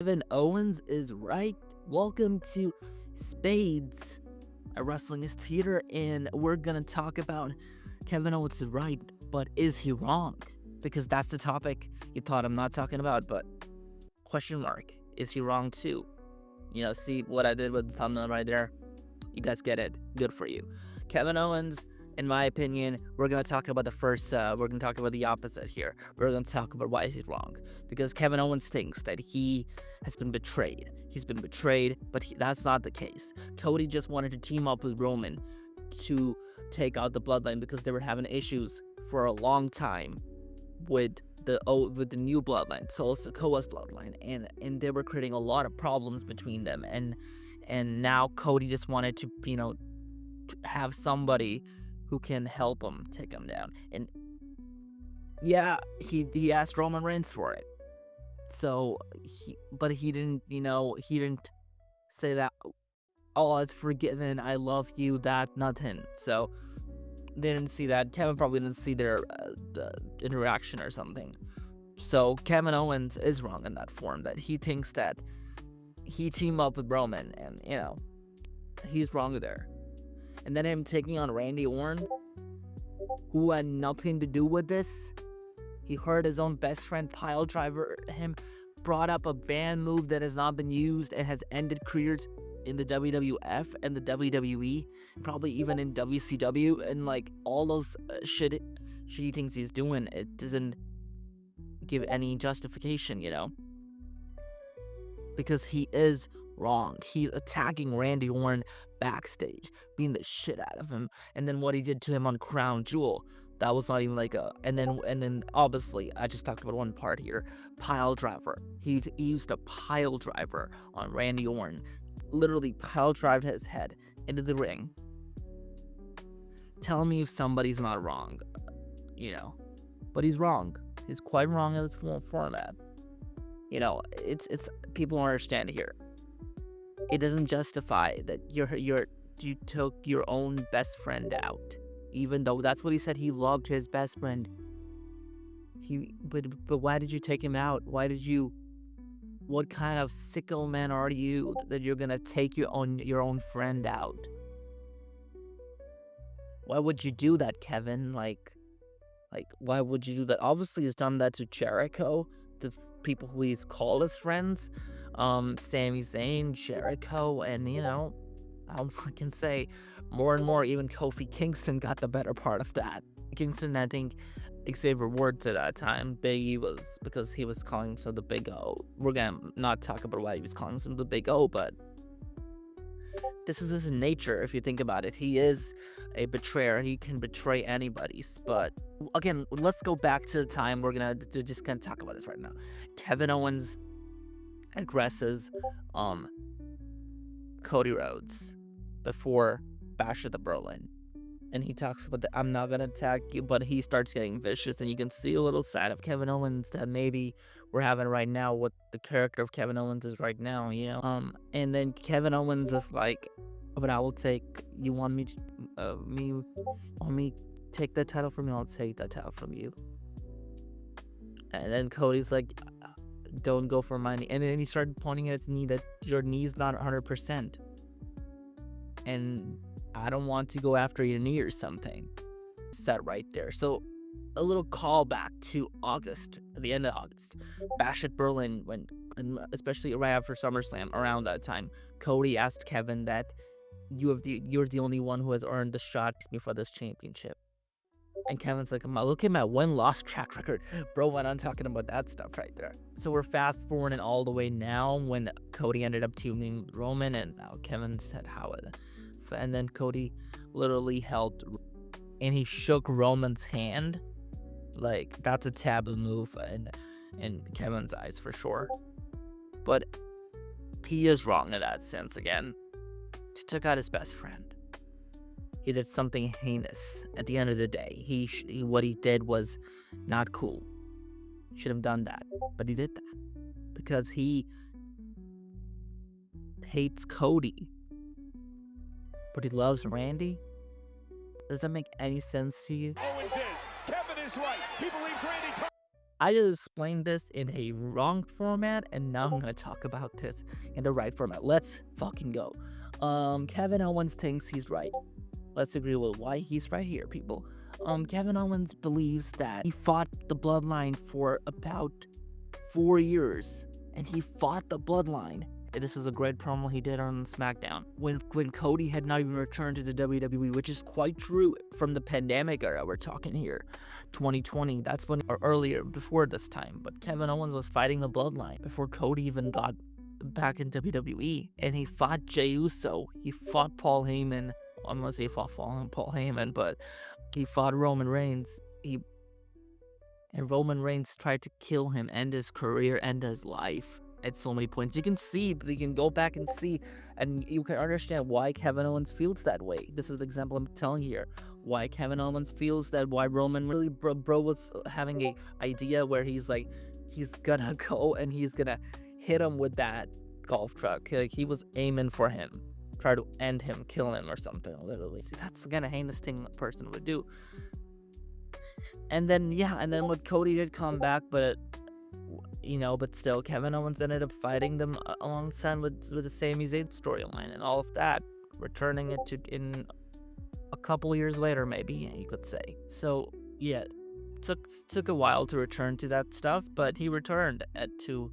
Kevin Owens is right. Welcome to Spades. Wrestling is theater, and we're gonna talk about Kevin Owens is right, but is he wrong? Because that's the topic you thought I'm not talking about, but question mark. Is he wrong too? See what I did with the thumbnail right there? You guys get it. Good for you. Kevin Owens, in my opinion, we're going to talk about we're going to talk about the opposite here. We're going to talk about why he's wrong. Because Kevin Owens thinks that he has been betrayed. He's been betrayed, but that's not the case. Cody just wanted to team up with Roman to take out the bloodline because they were having issues for a long time with the new bloodline, so also Koa's bloodline, and they were creating a lot of problems between them, and now Cody just wanted to have somebody who can help him take him down, and yeah, he asked Roman Reigns for it, but he didn't say that, oh, it's forgiven, I love you, that nothing. So they didn't see that. Kevin probably didn't see their the interaction or something. So Kevin Owens is wrong in that form, that he thinks that he teamed up with Roman, and he's wrong there. And then him taking on Randy Orton, who had nothing to do with this. He heard his own best friend pile driver him, brought up a banned move that has not been used and has ended careers in the WWF and the WWE, probably even in WCW, and like all those shit he thinks he's doing, it doesn't give any justification, because he is wrong. He's attacking Randy Orton backstage, beating the shit out of him, and then what he did to him on Crown Jewel. That was not even like and then obviously I just talked about one part here, pile driver. He used a pile driver on Randy Orton, literally pile drive his head into the ring. Tell me if somebody's not wrong, but he's wrong. He's quite wrong in this format. It's people don't understand here. It doesn't justify that you took your own best friend out, even though that's what he said. He loved his best friend. But why did you take him out? What kind of sicko man are you that you're gonna take your own friend out? Why would you do that, Kevin? Like, why would you do that? Obviously, he's done that to Jericho, the people who he's called his friends, Sami Zayn, Jericho, and I can say more and more. Even Kofi Kingston got the better part of that. Kingston, I think, Xavier Woods at that time. Biggie was, because he was calling himself the Big O. We're gonna not talk about why he was calling himself the Big O, but this is his nature. If you think about it, he is a betrayer. He can betray anybody. But again, let's go back to the time. We're just gonna talk about this right now. Kevin Owens aggresses Cody Rhodes before Bash at the Berlin, and he talks about that I'm not gonna attack you, but he starts getting vicious, and you can see a little side of Kevin Owens that maybe we're having right now, what the character of Kevin Owens is right now, and then Kevin Owens is like, but I will take, you want me take that title from you, I'll take that title from you. And then Cody's like, don't go for my knee, and then he started pointing at his knee, that your knee's not 100%, and I don't want to go after your knee or something. Set right there. So a little callback to August, at the end of August, Bash at Berlin, and especially right after SummerSlam, around that time, Cody asked Kevin that you're the only one who has earned the shot for this championship. And Kevin's like, look at my win-loss track record. Bro went on talking about that stuff right there. So we're fast-forwarding all the way now when Cody ended up teaming with Roman, and now Kevin said and then Cody literally held, and he shook Roman's hand. Like, that's a taboo move in Kevin's eyes for sure. But he is wrong in that sense again. He took out his best friend. He did something heinous. At the end of the day, what he did was not cool. Should have done that, but he did that because he hates Cody, but he loves Randy. Does that make any sense to you? Owens is. Kevin is right. He believes Randy. I just explained this in a wrong format, and now I'm gonna talk about this in the right format. Let's fucking go. Kevin Owens thinks he's right. Let's agree with why he's right here, people. Kevin Owens believes that he fought the bloodline for about 4 years, and he fought the bloodline. And this is a great promo he did on SmackDown when Cody had not even returned to the WWE, which is quite true from the pandemic era. We're talking here, 2020. That's when, or earlier, before this time. But Kevin Owens was fighting the bloodline before Cody even got back in WWE, and he fought Jey Uso. He fought Paul Heyman. I'm gonna say fought Paul Heyman, but he fought Roman Reigns. And Roman Reigns tried to kill him, end his career, end his life at so many points. You can go back and see, and you can understand why Kevin Owens feels that way. This is the example I'm telling here. Why Kevin Owens feels that, why Roman really bro was having a idea where he's like, he's gonna go and he's gonna hit him with that golf truck. Like, he was aiming for him, try to end him, kill him or something, literally. See, that's the kind of heinous thing a person would do. And then when Cody did come back, but still, Kevin Owens ended up fighting them alongside with the Sami Zayn storyline and all of that, returning it to in a couple years later, maybe you could say. So yeah, took a while to return to that stuff, but he returned to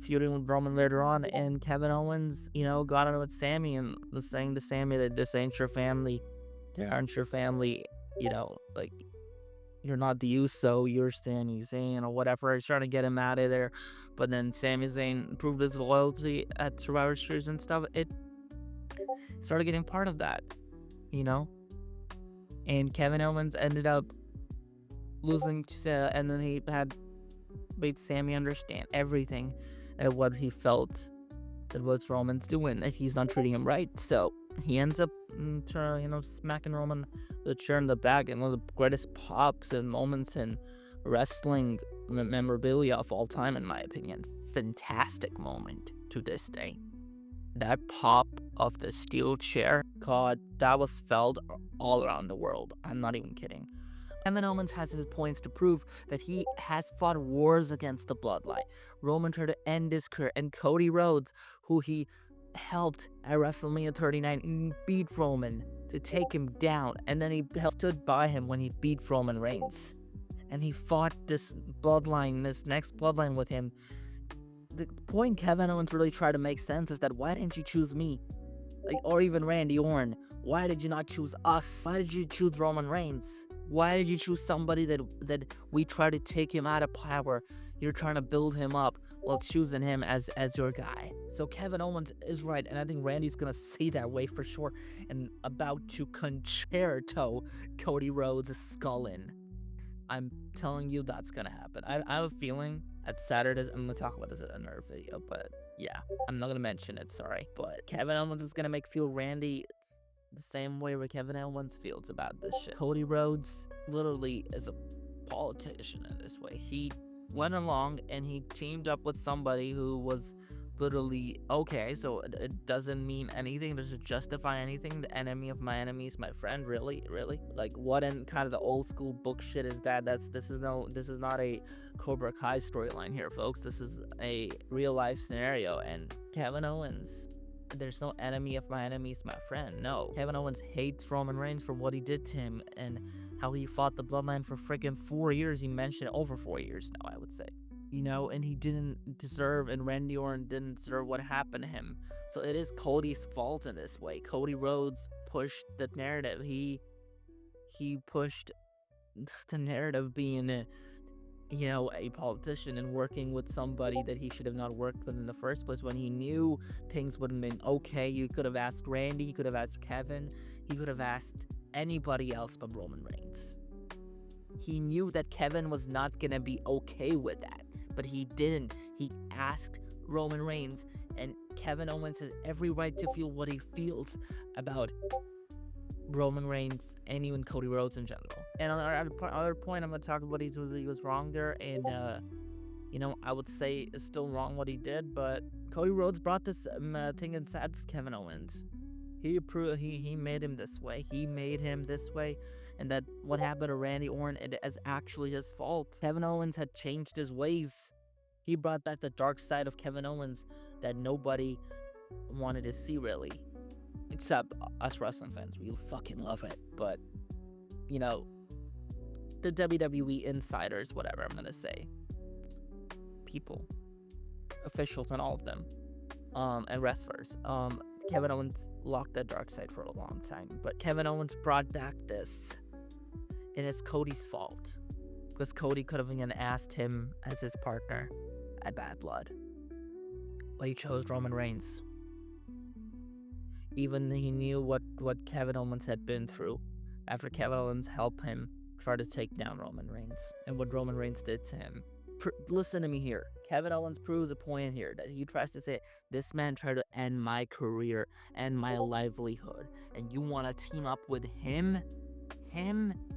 feuding with Roman later on, and Kevin Owens, got on with Sami and was saying to Sami that this ain't your family, they aren't your family, like, you're not the Uso, you're Sami Zayn or whatever. He's trying to get him out of there. But then Sami Zayn proved his loyalty at Survivor Series and stuff. It started getting part of that, And Kevin Owens ended up losing to, and then he had made Sami understand everything and what he felt that what Roman's doing, that he's not treating him right. So he ends up, smacking Roman with a chair in the back, and one of the greatest pops and moments in wrestling memorabilia of all time, in my opinion. Fantastic moment to this day. That pop of the steel chair, God, that was felt all around the world. I'm not even kidding. Kevin Owens has his points to prove that he has fought wars against the bloodline. Roman tried to end his career, and Cody Rhodes, who he helped at WrestleMania 39 and beat Roman to take him down, and then he stood by him when he beat Roman Reigns. And he fought this next bloodline with him. The point Kevin Owens really tried to make sense is that, why didn't you choose me? Or even Randy Orton. Why did you not choose us? Why did you choose Roman Reigns? Why did you choose somebody that we try to take him out of power? You're trying to build him up while choosing him as your guy. So Kevin Owens is right, and I think Randy's gonna see that way for sure, and about to concerto Cody Rhodes' skull in. I'm telling you, that's gonna happen. I have a feeling at Saturdays, I'm gonna talk about this in another video, but yeah, I'm not gonna mention it, sorry. But Kevin Owens is gonna feel Randy the same way where Kevin Owens feels about this shit. Cody Rhodes literally is a politician in this way. He went along and he teamed up with somebody who was literally, okay, so it doesn't mean anything, does it justify anything? The enemy of my enemy is my friend? Really? Like, what in kind of the old school book shit is that? This is not a Cobra Kai storyline here, folks. This is a real life scenario, and Kevin Owens, there's no enemy of my enemy is my friend. No, Kevin Owens hates Roman Reigns for what he did to him and how he fought the bloodline for freaking 4 years. He mentioned over 4 years now, I would say. And he didn't deserve, and Randy Orton didn't deserve what happened to him. So it is Cody's fault in this way. Cody Rhodes pushed the narrative. He pushed the narrative being a politician and working with somebody that he should have not worked with in the first place, when he knew things wouldn't have been okay. You could have asked Randy, he could have asked Kevin, he could have asked anybody else but Roman Reigns. He knew that Kevin was not gonna be okay with that, but he didn't. He asked Roman Reigns, and Kevin Owens has every right to feel what he feels about Roman Reigns and even Cody Rhodes in general. And on the other point, I'm gonna talk about he was wrong there, and I would say it's still wrong what he did, but Cody Rhodes brought this thing inside Kevin Owens. He made him this way. He made him this way, and that what happened to Randy Orton it is actually his fault. Kevin Owens had changed his ways. He brought back the dark side of Kevin Owens that nobody wanted to see, really, except us wrestling fans. We fucking love it, but you know, the WWE insiders, whatever I'm gonna say, people, officials, and all of them, and wrestlers. Kevin Owens locked that dark side for a long time, but Kevin Owens brought back this, and it's Cody's fault, because Cody could have even asked him as his partner at Bad Blood, but he chose Roman Reigns. Even he knew what Kevin Owens had been through after Kevin Owens helped him try to take down Roman Reigns, and what Roman Reigns did to him. Listen to me here. Kevin Owens proves a point here that he tries to say, this man tried to end my career and my livelihood, and you want to team up with him?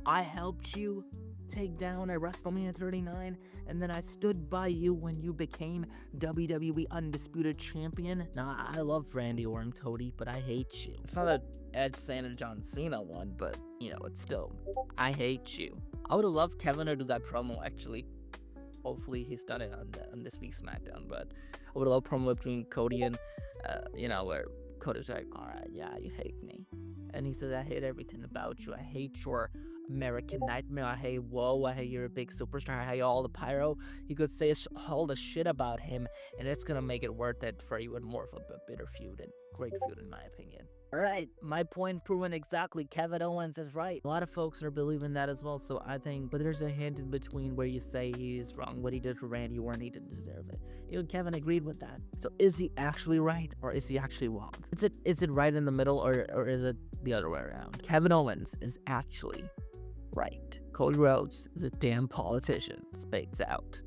I helped you take down at WrestleMania 39, and then I stood by you when you became WWE Undisputed Champion? Nah, I love Randy Orton, Cody, but I hate you. It's not a Edge, Santa, John Cena one, but, you know, it's still, I hate you. I would have loved Kevin to do that promo, actually. Hopefully he's done it on this week's SmackDown, but I would love promo between Cody and, where Cody's like, alright, yeah, you hate me. And he says, I hate everything about you. I hate your American Nightmare. I hate Whoa. I hate you're a big superstar. I hate all the pyro. You could say all the shit about him, and it's gonna make it worth it for you and more of a bitter feud and great feud, in my opinion. Alright, my point proven exactly. Kevin Owens is right. A lot of folks are believing that as well, so I think, but there's a hint in between where you say he's wrong. What he did for Randy Orton, he didn't deserve it. Even Kevin agreed with that. So is he actually right, or is he actually wrong? Is it right in the middle, or is it the other way around? Kevin Owens is actually right. Cody Rhodes is a damn politician. Spades out.